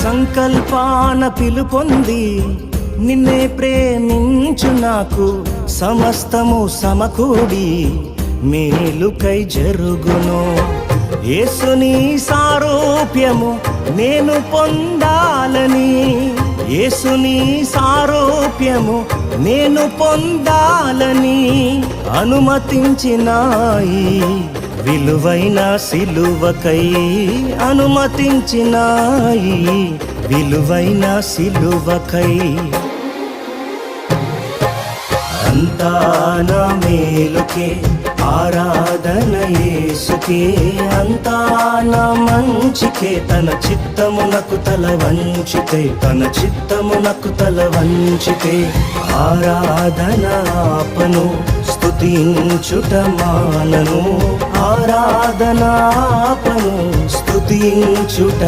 సంకల్పాన పిలుపొంది నిన్నే ప్రేమించు నాకు సమస్తము సమకూడి మేలుకై జరుగును. యేసుని సారూప్యము నేను పొందాలని, యేసుని సారూప్యము నేను పొందాలని అనుమతించినాయి విలువైన సిలువకై, అనుమతించినాయి విలువైన సిలువకై. అంతా నా మేలుకే ఆరాధన యేసుకే, అంతా నా మంచికే తన చిత్తమునకు తల వంచితే, తన చిత్తమునకు తల వంచితే ఆరాధన ఆపను స్తుతించుట మానను, ఆరాధన ఆపను స్తుతించుట